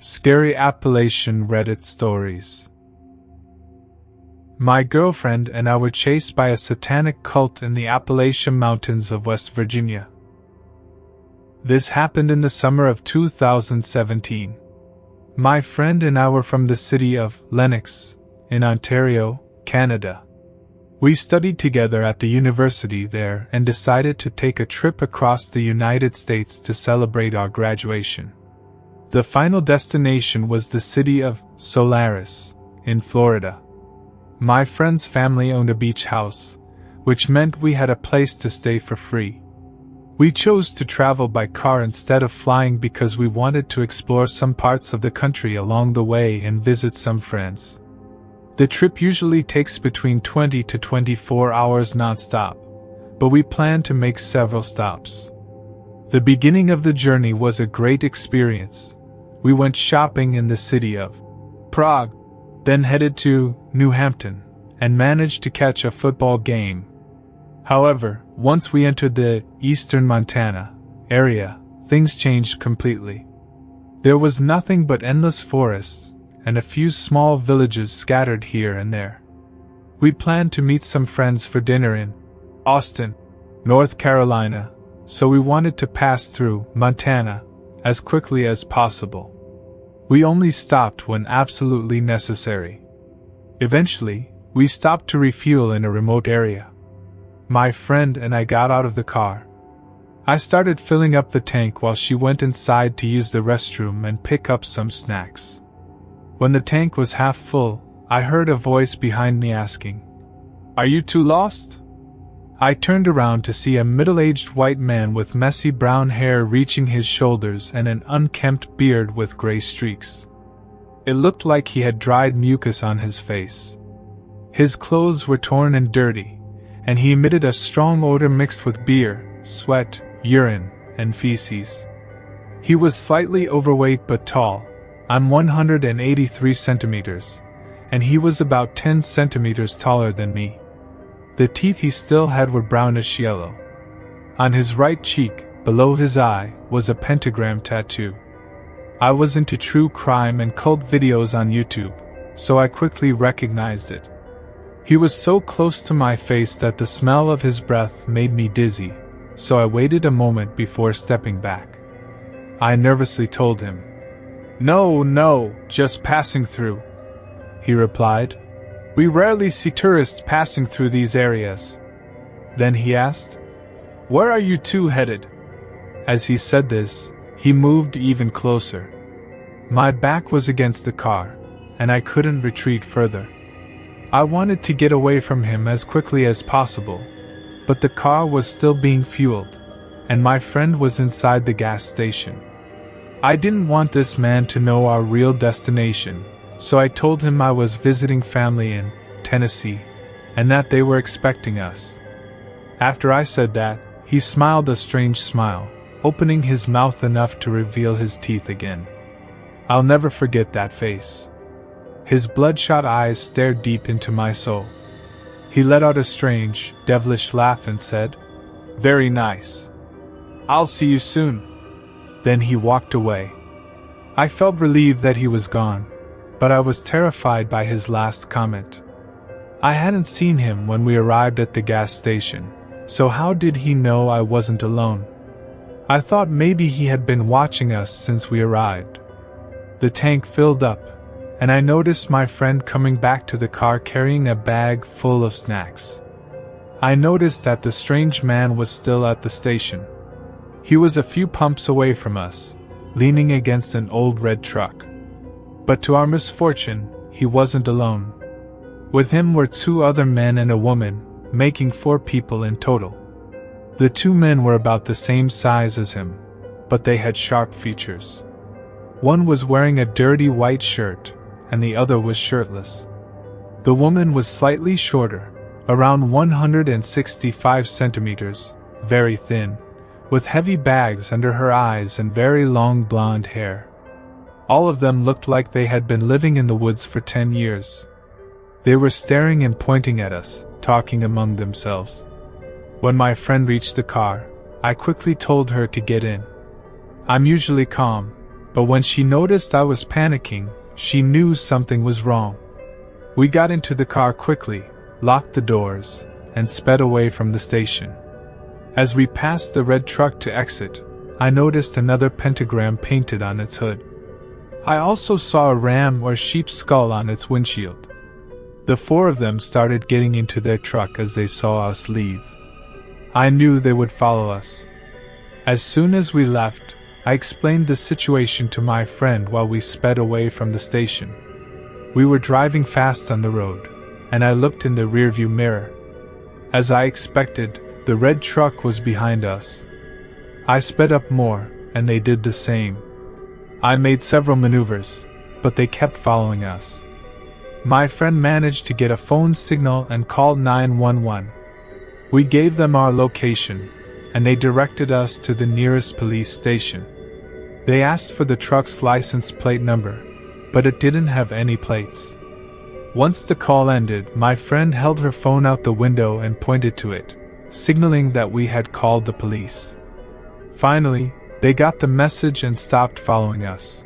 Scary Appalachian Reddit Stories. My girlfriend and I were chased by a satanic cult in the Appalachian Mountains of West Virginia. This happened in the summer of 2017. My friend and I were from the city of Lennox, in Ontario, Canada. We studied together at the university there and decided to take a trip across the United States to celebrate our graduation. The final destination was the city of Solaris, in Florida. My friend's family owned a beach house, which meant we had a place to stay for free. We chose to travel by car instead of flying because we wanted to explore some parts of the country along the way and visit some friends. The trip usually takes between 20 to 24 hours non-stop, but we planned to make several stops. The beginning of the journey was a great experience. We went shopping in the city of Prague, then headed to New Hampton, and managed to catch a football game. However, once we entered the eastern Montana area, things changed completely. There was nothing but endless forests, and a few small villages scattered here and there. We planned to meet some friends for dinner in Austin, North Carolina, so we wanted to pass through Montana as quickly as possible. We only stopped when absolutely necessary. Eventually, we stopped to refuel in a remote area. My friend and I got out of the car. I started filling up the tank while she went inside to use the restroom and pick up some snacks. When the tank was half full, I heard a voice behind me asking, "Are you two lost?" I turned around to see a middle-aged white man with messy brown hair reaching his shoulders and an unkempt beard with gray streaks. It looked like he had dried mucus on his face. His clothes were torn and dirty, and he emitted a strong odor mixed with beer, sweat, urine, and feces. He was slightly overweight but tall. I'm 183 centimeters, and he was about 10 centimeters taller than me. The teeth he still had were brownish yellow. On his right cheek, below his eye, was a pentagram tattoo. I was into true crime and cult videos on YouTube, so I quickly recognized it. He was so close to my face that the smell of his breath made me dizzy, so I waited a moment before stepping back. I nervously told him, No, just passing through," he replied. "We rarely see tourists passing through these areas." Then he asked, "Where are you two headed?" As he said this, he moved even closer. My back was against the car, and I couldn't retreat further. I wanted to get away from him as quickly as possible, but the car was still being fueled, and my friend was inside the gas station. I didn't want this man to know our real destination, so I told him I was visiting family in Tennessee, and that they were expecting us. After I said that, he smiled a strange smile, opening his mouth enough to reveal his teeth again. I'll never forget that face. His bloodshot eyes stared deep into my soul. He let out a strange, devilish laugh and said, "Very nice. I'll see you soon." Then he walked away. I felt relieved that he was gone, but I was terrified by his last comment. I hadn't seen him when we arrived at the gas station, so how did he know I wasn't alone? I thought maybe he had been watching us since we arrived. The tank filled up, and I noticed my friend coming back to the car carrying a bag full of snacks. I noticed that the strange man was still at the station. He was a few pumps away from us, leaning against an old red truck. But to our misfortune, he wasn't alone. With him were two other men and a woman, making 4 people in total. The 2 men were about the same size as him, but they had sharp features. One was wearing a dirty white shirt, and the other was shirtless. The woman was slightly shorter, around 165 centimeters, very thin, with heavy bags under her eyes and very long blonde hair. All of them looked like they had been living in the woods for 10 years. They were staring and pointing at us, talking among themselves. When my friend reached the car, I quickly told her to get in. I'm usually calm, but when she noticed I was panicking, she knew something was wrong. We got into the car quickly, locked the doors, and sped away from the station. As we passed the red truck to exit, I noticed another pentagram painted on its hood. I also saw a ram or sheep skull on its windshield. The four of them started getting into their truck as they saw us leave. I knew they would follow us. As soon as we left, I explained the situation to my friend while we sped away from the station. We were driving fast on the road, and I looked in the rearview mirror. As I expected, the red truck was behind us. I sped up more, and they did the same. I made several maneuvers, but they kept following us. My friend managed to get a phone signal and called 911. We gave them our location, and they directed us to the nearest police station. They asked for the truck's license plate number, but it didn't have any plates. Once the call ended, my friend held her phone out the window and pointed to it, signaling that we had called the police. Finally, they got the message and stopped following us.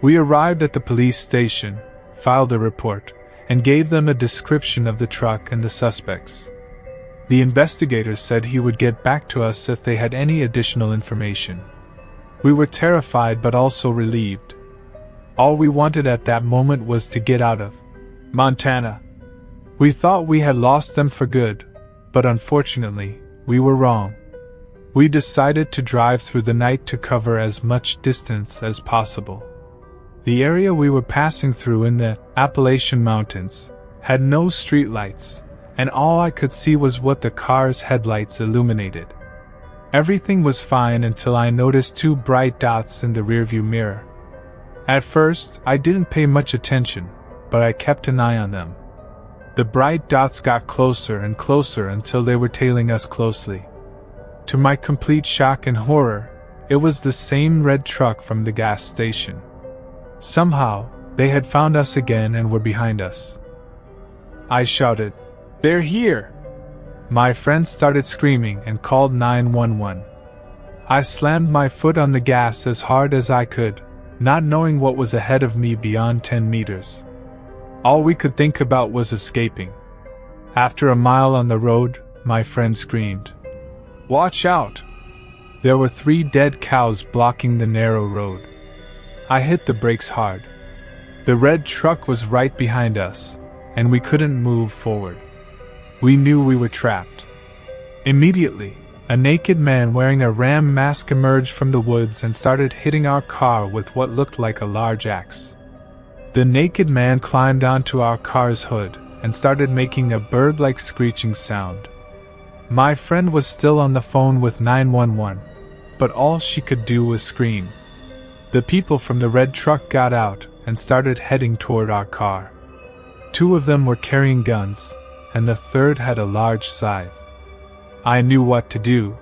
We arrived at the police station, filed a report, and gave them a description of the truck and the suspects. The investigator said he would get back to us if they had any additional information. We were terrified but also relieved. All we wanted at that moment was to get out of Montana. We thought we had lost them for good, but unfortunately, we were wrong. We decided to drive through the night to cover as much distance as possible. The area we were passing through in the Appalachian Mountains had no streetlights, and all I could see was what the car's headlights illuminated. Everything was fine until I noticed two bright dots in the rearview mirror. At first, I didn't pay much attention, but I kept an eye on them. The bright dots got closer and closer until they were tailing us closely. To my complete shock and horror, it was the same red truck from the gas station. Somehow, they had found us again and were behind us. I shouted, "They're here!" My friend started screaming and called 911. I slammed my foot on the gas as hard as I could, not knowing what was ahead of me beyond 10 meters. All we could think about was escaping. After a mile on the road, my friend screamed, "Watch out!" There were 3 dead cows blocking the narrow road. I hit the brakes hard. The red truck was right behind us, and we couldn't move forward. We knew we were trapped. Immediately, a naked man wearing a ram mask emerged from the woods and started hitting our car with what looked like a large axe. The naked man climbed onto our car's hood and started making a bird-like screeching sound. My friend was still on the phone with 911, but all she could do was scream. The people from the red truck got out and started heading toward our car. 2 of them were carrying guns, and the third had a large scythe. I knew what to do.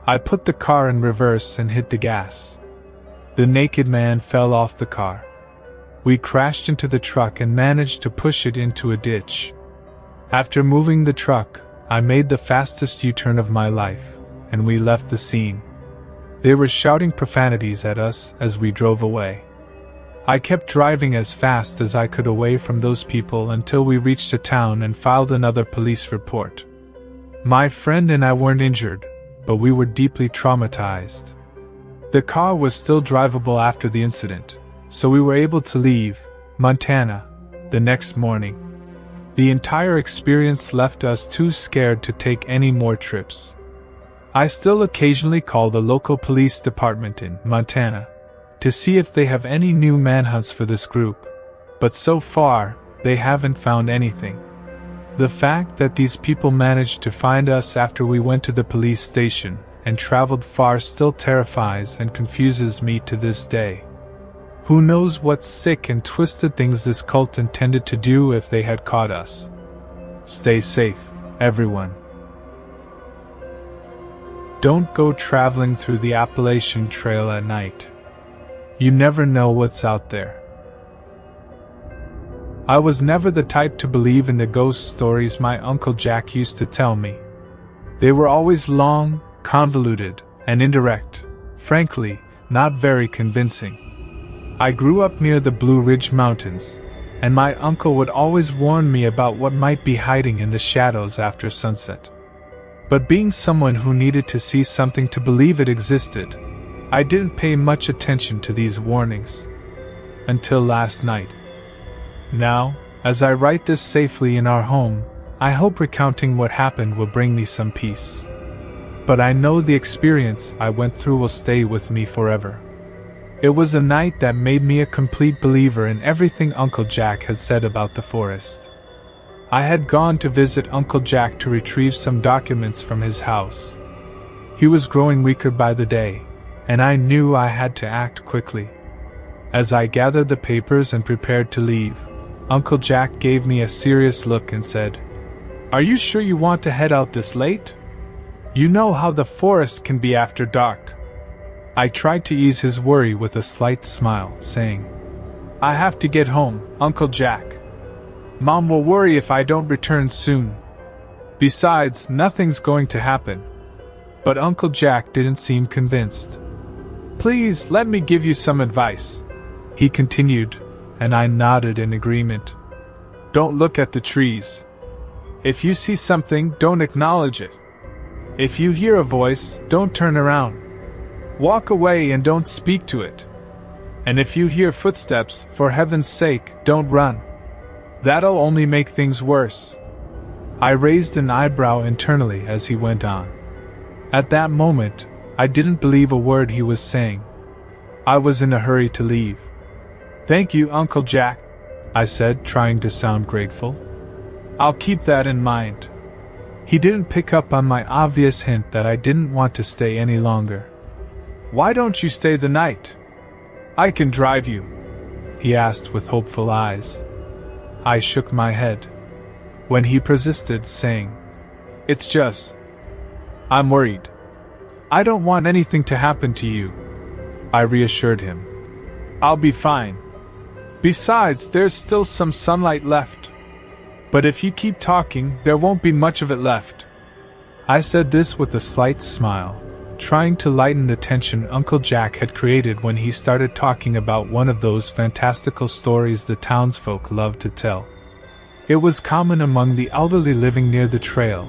I put the car in reverse and hit the gas. The naked man fell off the car. We crashed into the truck and managed to push it into a ditch. After moving the truck, I made the fastest U-turn of my life, and we left the scene. They were shouting profanities at us as we drove away. I kept driving as fast as I could away from those people until we reached a town and filed another police report. My friend and I weren't injured, but we were deeply traumatized. The car was still drivable after the incident, so we were able to leave Montana the next morning. The entire experience left us too scared to take any more trips. I still occasionally call the local police department in Montana to see if they have any new manhunts for this group, but so far, they haven't found anything. The fact that these people managed to find us after we went to the police station and traveled far still terrifies and confuses me to this day. Who knows what sick and twisted things this cult intended to do if they had caught us. Stay safe, everyone. Don't go traveling through the Appalachian Trail at night. You never know what's out there. I was never the type to believe in the ghost stories my Uncle Jack used to tell me. They were always long, convoluted, and indirect, frankly, not very convincing. I grew up near the Blue Ridge Mountains, and my uncle would always warn me about what might be hiding in the shadows after sunset. But being someone who needed to see something to believe it existed, I didn't pay much attention to these warnings. Until last night. Now, as I write this safely in our home, I hope recounting what happened will bring me some peace. But I know the experience I went through will stay with me forever. It was a night that made me a complete believer in everything Uncle Jack had said about the forest. I had gone to visit Uncle Jack to retrieve some documents from his house. He was growing weaker by the day, and I knew I had to act quickly. As I gathered the papers and prepared to leave, Uncle Jack gave me a serious look and said, "Are you sure you want to head out this late? You know how the forest can be after dark." I tried to ease his worry with a slight smile, saying, "I have to get home, Uncle Jack. Mom will worry if I don't return soon. Besides, nothing's going to happen." But Uncle Jack didn't seem convinced. "Please, let me give you some advice," he continued, and I nodded in agreement. "Don't look at the trees. If you see something, don't acknowledge it. If you hear a voice, don't turn around. Walk away and don't speak to it. And if you hear footsteps, for heaven's sake, don't run. That'll only make things worse." I raised an eyebrow internally as he went on. At that moment, I didn't believe a word he was saying. I was in a hurry to leave. "Thank you, Uncle Jack," I said, trying to sound grateful. "I'll keep that in mind." He didn't pick up on my obvious hint that I didn't want to stay any longer. "Why don't you stay the night? I can drive you," he asked with hopeful eyes. I shook my head. When he persisted, saying, "It's just, I'm worried. I don't want anything to happen to you," I reassured him. "I'll be fine. Besides, there's still some sunlight left. But if you keep talking, there won't be much of it left." I said this with a slight smile, trying to lighten the tension Uncle Jack had created when he started talking about one of those fantastical stories the townsfolk loved to tell. It was common among the elderly living near the trail.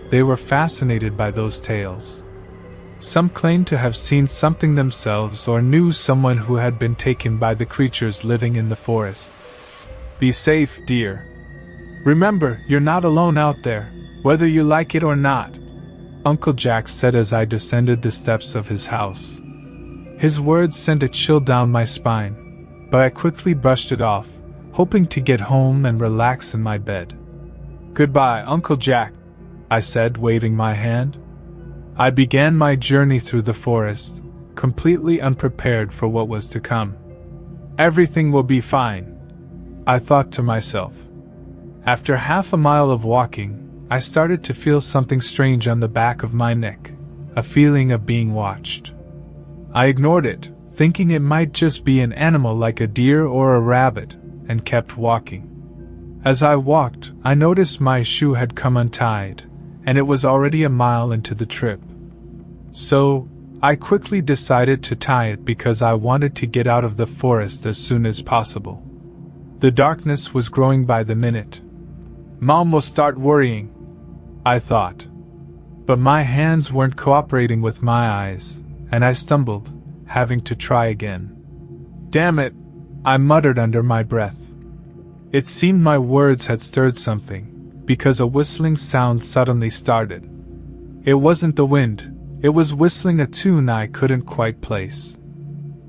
They were fascinated by those tales. Some claimed to have seen something themselves or knew someone who had been taken by the creatures living in the forest. "Be safe, dear. Remember, you're not alone out there, whether you like it or not," Uncle Jack said as I descended the steps of his house. His words sent a chill down my spine, but I quickly brushed it off, hoping to get home and relax in my bed. "Goodbye, Uncle Jack," I said, waving my hand. I began my journey through the forest, completely unprepared for what was to come. "Everything will be fine," I thought to myself. After half a mile of walking, I started to feel something strange on the back of my neck, a feeling of being watched. I ignored it, thinking it might just be an animal like a deer or a rabbit, and kept walking. As I walked, I noticed my shoe had come untied, and it was already a mile into the trip. So, I quickly decided to tie it because I wanted to get out of the forest as soon as possible. The darkness was growing by the minute. Mom will start worrying, I thought. But my hands weren't cooperating with my eyes, and I stumbled, having to try again. "Damn it," I muttered under my breath. It seemed my words had stirred something, because a whistling sound suddenly started. It wasn't the wind, it was whistling a tune I couldn't quite place.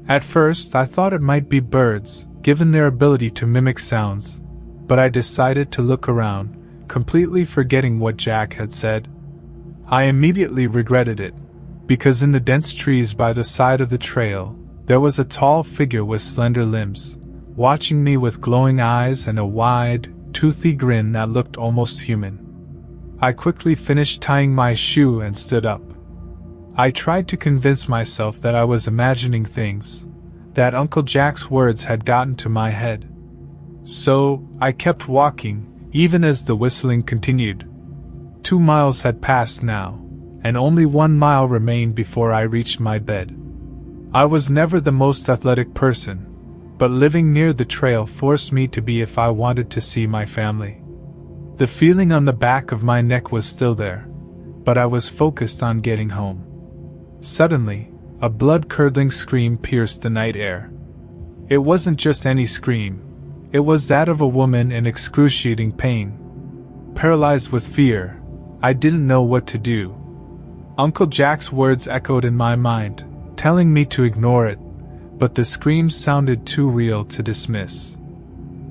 At first I thought it might be birds, given their ability to mimic sounds, but I decided to look around, completely forgetting what Jack had said. I immediately regretted it, because in the dense trees by the side of the trail, there was a tall figure with slender limbs, watching me with glowing eyes and a wide, toothy grin that looked almost human. I quickly finished tying my shoe and stood up. I tried to convince myself that I was imagining things, that Uncle Jack's words had gotten to my head. So, I kept walking, even as the whistling continued. 2 miles had passed now, and only 1 mile remained before I reached my bed. I was never the most athletic person, but living near the trail forced me to be if I wanted to see my family. The feeling on the back of my neck was still there, but I was focused on getting home. Suddenly, a blood-curdling scream pierced the night air. It wasn't just any scream. It was that of a woman in excruciating pain. Paralyzed with fear, I didn't know what to do. Uncle Jack's words echoed in my mind, telling me to ignore it, but the screams sounded too real to dismiss.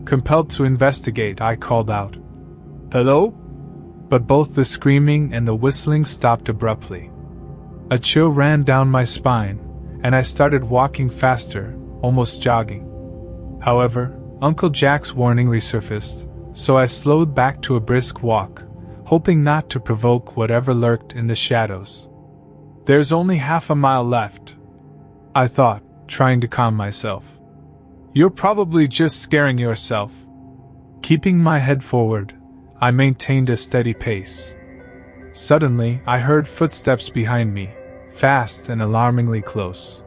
Compelled to investigate, I called out, "Hello?" But both the screaming and the whistling stopped abruptly. A chill ran down my spine, and I started walking faster, almost jogging. However, Uncle Jack's warning resurfaced, so I slowed back to a brisk walk, hoping not to provoke whatever lurked in the shadows. "There's only half a mile left," I thought, trying to calm myself. "You're probably just scaring yourself." Keeping my head forward, I maintained a steady pace. Suddenly, I heard footsteps behind me, fast and alarmingly close.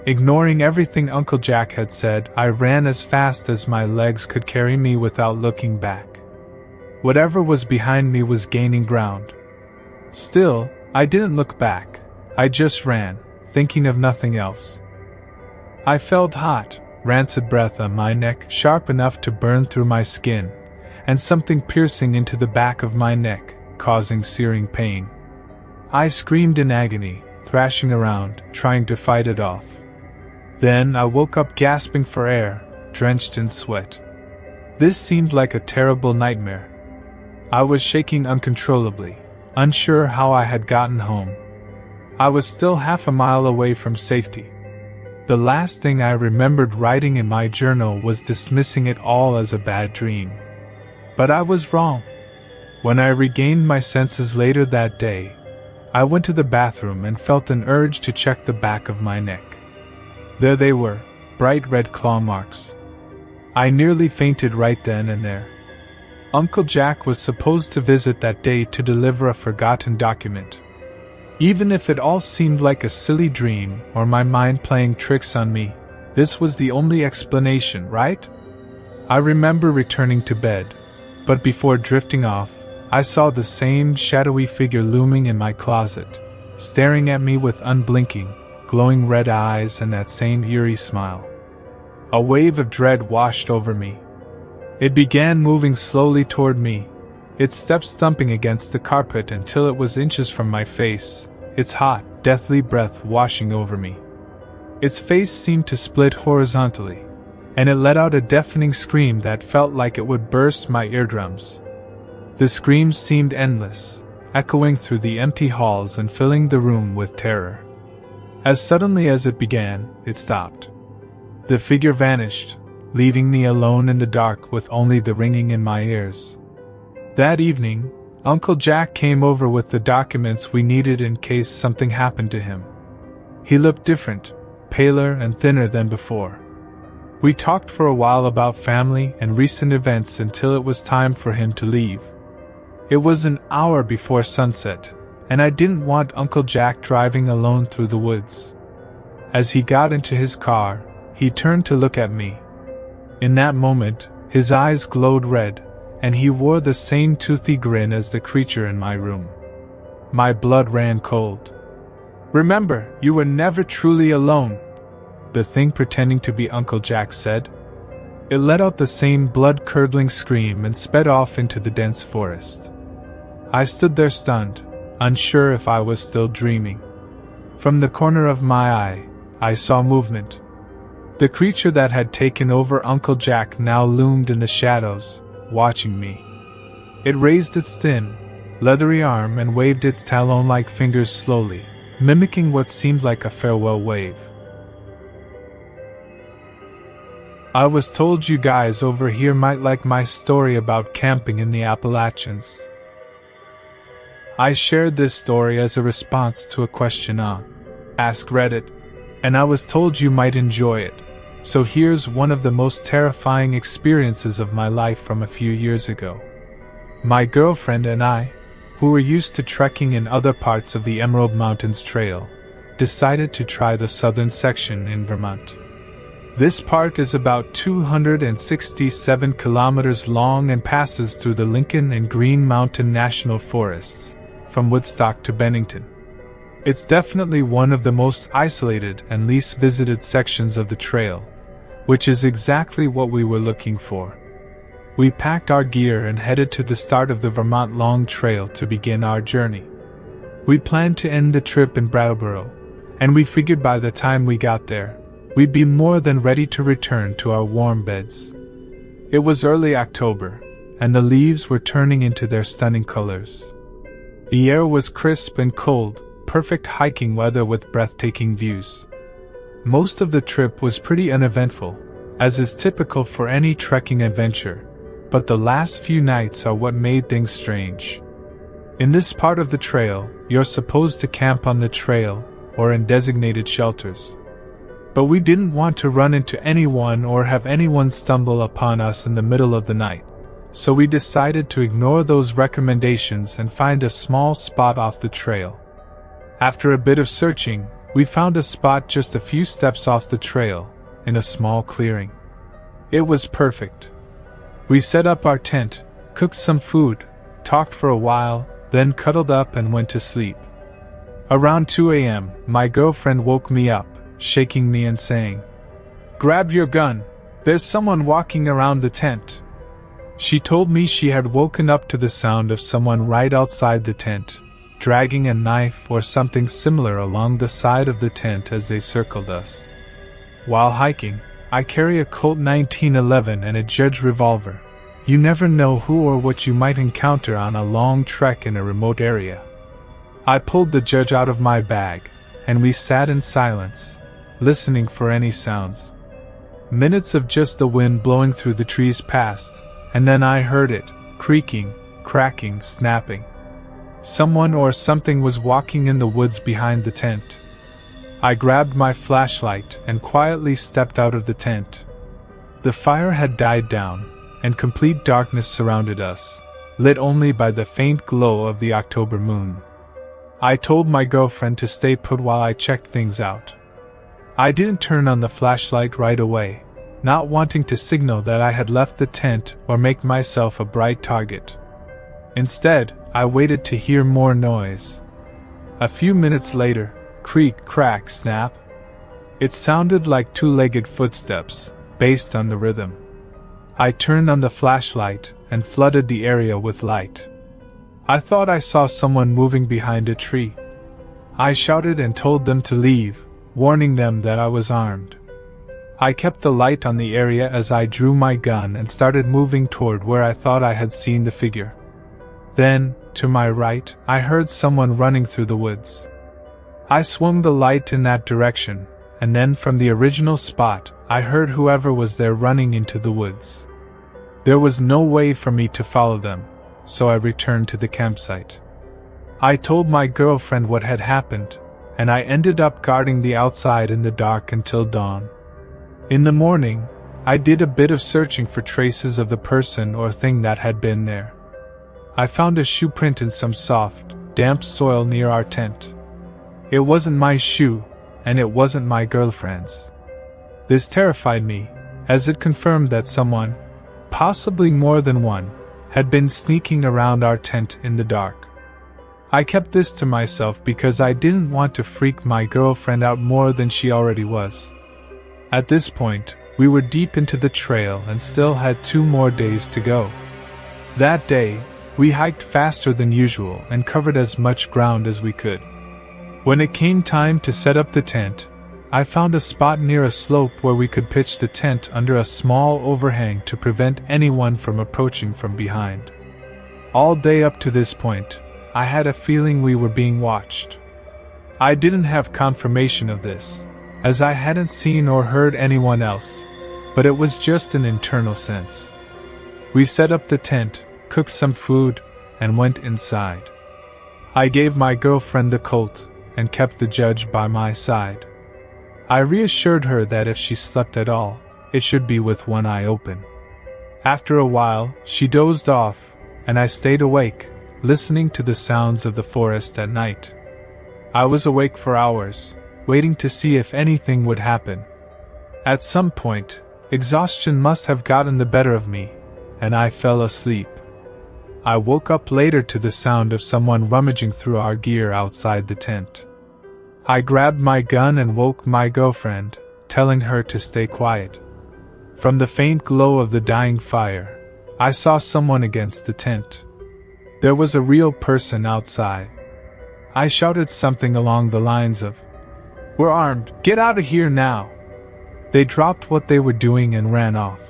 Ignoring everything Uncle Jack had said, I ran as fast as my legs could carry me without looking back. Whatever was behind me was gaining ground. Still, I didn't look back. I just ran, thinking of nothing else. I felt hot, rancid breath on my neck, sharp enough to burn through my skin, and something piercing into the back of my neck, causing searing pain. I screamed in agony, thrashing around, trying to fight it off. Then I woke up gasping for air, drenched in sweat. This seemed like a terrible nightmare. I was shaking uncontrollably, unsure how I had gotten home. I was still half a mile away from safety. The last thing I remembered writing in my journal was dismissing it all as a bad dream. But I was wrong. When I regained my senses later that day, I went to the bathroom and felt an urge to check the back of my neck. There they were, bright red claw marks. I nearly fainted right then and there. Uncle Jack was supposed to visit that day to deliver a forgotten document. Even if it all seemed like a silly dream or my mind playing tricks on me, this was the only explanation, right? I remember returning to bed, but before drifting off, I saw the same shadowy figure looming in my closet, staring at me with unblinking, glowing red eyes and that same eerie smile. A wave of dread washed over me. It began moving slowly toward me, its steps thumping against the carpet until it was inches from my face, its hot, deathly breath washing over me. Its face seemed to split horizontally, and it let out a deafening scream that felt like it would burst my eardrums. The screams seemed endless, echoing through the empty halls and filling the room with terror. As suddenly as it began, it stopped. The figure vanished, leaving me alone in the dark with only the ringing in my ears. That evening, Uncle Jack came over with the documents we needed in case something happened to him. He looked different, paler and thinner than before. We talked for a while about family and recent events until it was time for him to leave. It was an hour before sunset, and I didn't want Uncle Jack driving alone through the woods. As he got into his car, he turned to look at me. In that moment, his eyes glowed red, and he wore the same toothy grin as the creature in my room. My blood ran cold. "Remember, you were never truly alone," the thing pretending to be Uncle Jack said. It let out the same blood-curdling scream and sped off into the dense forest. I stood there stunned, unsure if I was still dreaming. From the corner of my eye, I saw movement. The creature that had taken over Uncle Jack now loomed in the shadows, watching me. It raised its thin, leathery arm and waved its talon-like fingers slowly, mimicking what seemed like a farewell wave. I was told you guys over here might like my story about camping in the Appalachians. I shared this story as a response to a question on Ask Reddit, and I was told you might enjoy it. So here's one of the most terrifying experiences of my life from a few years ago. My girlfriend and I, who were used to trekking in other parts of the Emerald Mountains Trail, decided to try the southern section in Vermont. This part is about 267 kilometers long and passes through the Lincoln and Green Mountain National Forests, from Woodstock to Bennington. It's definitely one of the most isolated and least visited sections of the trail, which is exactly what we were looking for. We packed our gear and headed to the start of the Vermont Long Trail to begin our journey. We planned to end the trip in Brattleboro, and we figured by the time we got there, we'd be more than ready to return to our warm beds. It was early October, and the leaves were turning into their stunning colors. The air was crisp and cold, perfect hiking weather with breathtaking views. Most of the trip was pretty uneventful, as is typical for any trekking adventure, but the last few nights are what made things strange. In this part of the trail, you're supposed to camp on the trail or in designated shelters. But we didn't want to run into anyone or have anyone stumble upon us in the middle of the night, so we decided to ignore those recommendations and find a small spot off the trail. After a bit of searching, we found a spot just a few steps off the trail, in a small clearing. It was perfect. We set up our tent, cooked some food, talked for a while, then cuddled up and went to sleep. Around 2 a.m., my girlfriend woke me up, shaking me and saying, "Grab your gun, there's someone walking around the tent." She told me she had woken up to the sound of someone right outside the tent, dragging a knife or something similar along the side of the tent as they circled us. While hiking, I carry a Colt 1911 and a Judge revolver. You never know who or what you might encounter on a long trek in a remote area. I pulled the Judge out of my bag, and we sat in silence, listening for any sounds. Minutes of just the wind blowing through the trees passed, and then I heard it, creaking, cracking, snapping. Someone or something was walking in the woods behind the tent. I grabbed my flashlight and quietly stepped out of the tent. The fire had died down, and complete darkness surrounded us, lit only by the faint glow of the October moon. I told my girlfriend to stay put while I checked things out. I didn't turn on the flashlight right away, not wanting to signal that I had left the tent or make myself a bright target. Instead, I waited to hear more noise. A few minutes later, creak, crack, snap. It sounded like two-legged footsteps, based on the rhythm. I turned on the flashlight and flooded the area with light. I thought I saw someone moving behind a tree. I shouted and told them to leave, warning them that I was armed. I kept the light on the area as I drew my gun and started moving toward where I thought I had seen the figure. Then, to my right, I heard someone running through the woods. I swung the light in that direction, and then from the original spot, I heard whoever was there running into the woods. There was no way for me to follow them, so I returned to the campsite. I told my girlfriend what had happened, and I ended up guarding the outside in the dark until dawn. In the morning, I did a bit of searching for traces of the person or thing that had been there. I found a shoe print in some soft, damp soil near our tent. It wasn't my shoe, and it wasn't my girlfriend's. This terrified me, as it confirmed that someone, possibly more than one, had been sneaking around our tent in the dark. I kept this to myself because I didn't want to freak my girlfriend out more than she already was. At this point, we were deep into the trail and still had 2 more days to go. That day, we hiked faster than usual and covered as much ground as we could. When it came time to set up the tent, I found a spot near a slope where we could pitch the tent under a small overhang to prevent anyone from approaching from behind. All day up to this point, I had a feeling we were being watched. I didn't have confirmation of this, as I hadn't seen or heard anyone else, but it was just an internal sense. We set up the tent, cooked some food, and went inside. I gave my girlfriend the Colt and kept the Judge by my side. I reassured her that if she slept at all, it should be with one eye open. After a while, she dozed off, and I stayed awake, listening to the sounds of the forest at night. I was awake for hours, waiting to see if anything would happen. At some point, exhaustion must have gotten the better of me, and I fell asleep. I woke up later to the sound of someone rummaging through our gear outside the tent. I grabbed my gun and woke my girlfriend, telling her to stay quiet. From the faint glow of the dying fire, I saw someone against the tent. There was a real person outside. I shouted something along the lines of, "We're armed, get out of here now!" They dropped what they were doing and ran off.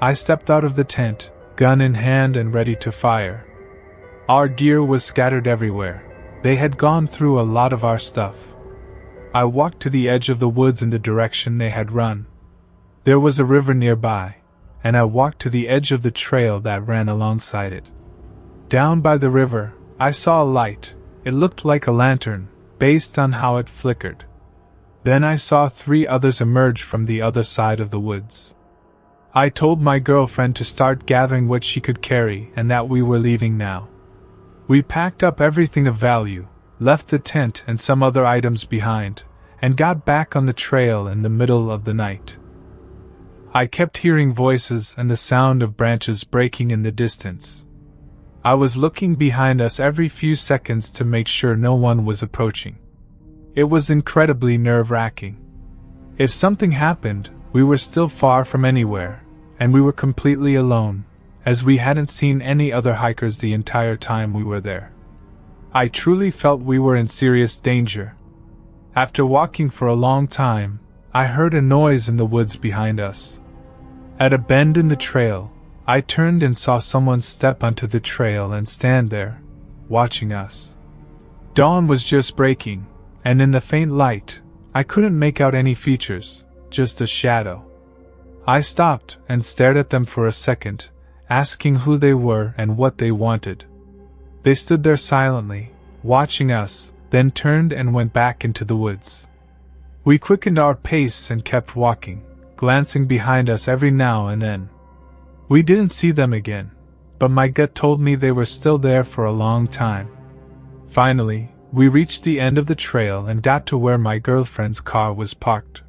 I stepped out of the tent, gun in hand and ready to fire. Our gear was scattered everywhere. They had gone through a lot of our stuff. I walked to the edge of the woods in the direction they had run. There was a river nearby, and I walked to the edge of the trail that ran alongside it. Down by the river, I saw a light. It looked like a lantern, based on how it flickered. Then I saw 3 others emerge from the other side of the woods. I told my girlfriend to start gathering what she could carry and that we were leaving now. We packed up everything of value, left the tent and some other items behind, and got back on the trail in the middle of the night. I kept hearing voices and the sound of branches breaking in the distance. I was looking behind us every few seconds to make sure no one was approaching. It was incredibly nerve-wracking. If something happened, we were still far from anywhere, and we were completely alone, as we hadn't seen any other hikers the entire time we were there. I truly felt we were in serious danger. After walking for a long time, I heard a noise in the woods behind us. At a bend in the trail, I turned and saw someone step onto the trail and stand there, watching us. Dawn was just breaking, and in the faint light, I couldn't make out any features, just a shadow. I stopped and stared at them for a second, asking who they were and what they wanted. They stood there silently, watching us, then turned and went back into the woods. We quickened our pace and kept walking, glancing behind us every now and then. We didn't see them again, but my gut told me they were still there for a long time. Finally, we reached the end of the trail and got to where my girlfriend's car was parked.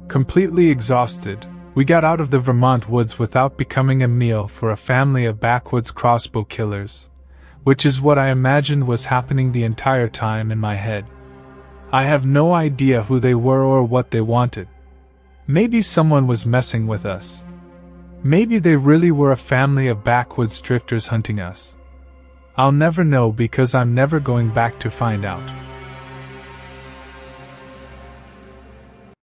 Completely exhausted, we got out of the Vermont woods without becoming a meal for a family of backwoods crossbow killers, which is what I imagined was happening the entire time in my head. I have no idea who they were or what they wanted. Maybe someone was messing with us. Maybe they really were a family of backwoods drifters hunting us. I'll never know because I'm never going back to find out.